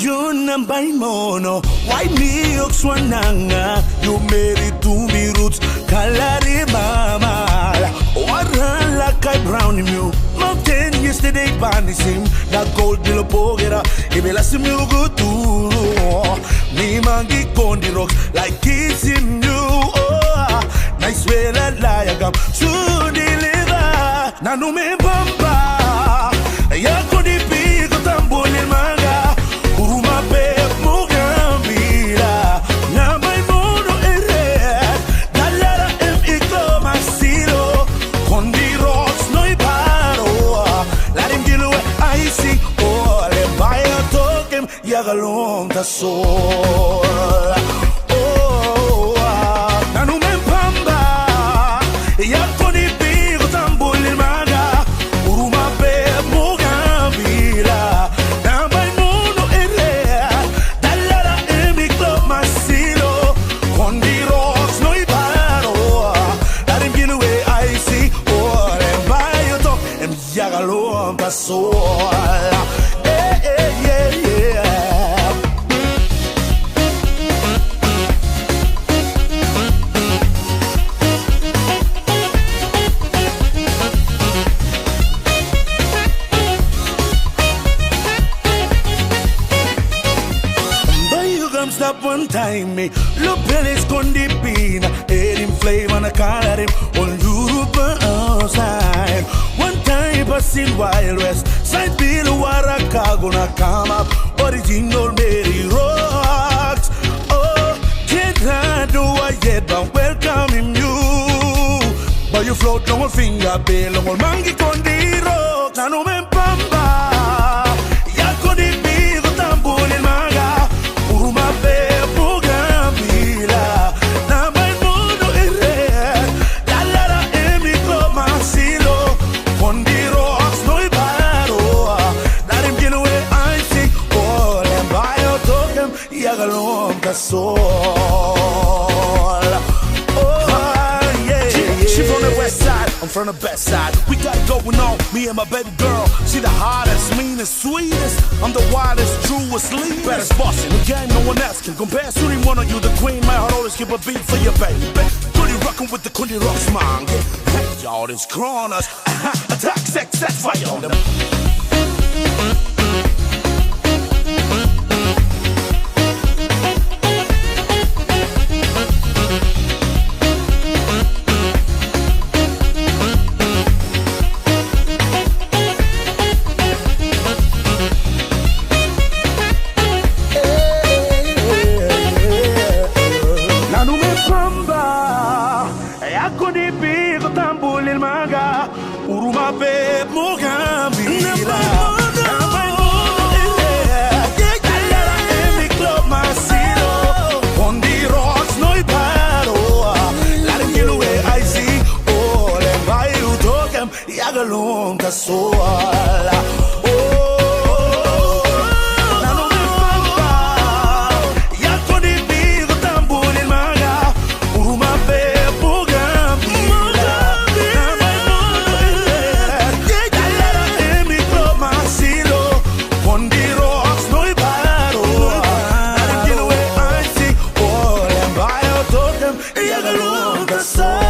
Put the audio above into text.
yun ang mono. Why me okswananga? You made it to me roots. Kalari mama. Waran lakay brown in you. Mountain yesterday panisim. Na gold bilo pogera. Ibelasim you good too. Me mangi kondi rocks like kids in you. Oh, nice way la layagam. To deliver. Nanu me bamba. Ya kodi pi kutambuli manga. Uruma pe mugambira. Na mai mono ere. Dalara em iko masilo. Kondi rocks no iparo. Let him deal with icy. Oh, le vaya tokem. Yagalong ta sol. Oh, nanu me pamba. Ya kodi pi kutambuli manga. Uruma pe mugambira. Na mai mono ere. Dalara em iko masilo. Kondi rocks no iparo. Let him deal with icy. Oh, le vaya tokem. Yagalong ta sol. Stop one time me Lupeles con di pina Ed in flame on a color him On Europe outside One time passing Wild West Side bill Waraka gonna come up Original Mary Rocks Oh, can't do I yet But welcoming you But you float on one finger Bill on one mangi con di rocks Nano men pamba Ya con di pigo tambuli maga Uruma pe mugambira. Na mai mono ere. Dalara emiko masilo. Kondi rocks no ibaro. Let him get away icy. Oh, and bio token. Yagalong ta sol. Oh, yeah. She from the west side. I'm from the best side. We got it going on, me and my baby girl. She the hottest, meanest, sweetest. I'm the wildest, truest, leadest. Baddest boss in the game, no one else can compare. Shooting one of you, the queen. My heart always keep a beat for your baby. Kundi rockin' with the Kundi Rocks, man. Hey, y'all, this cronus. Attack, sex, set fire on them. Uruma pe mugambira. Na mai mono ere. Dalara emi club masilo. Kondi rocks no iparo. Let him get away icy. Oh, le vai utokem. Yagalong ta sol. Yagalong ta sol.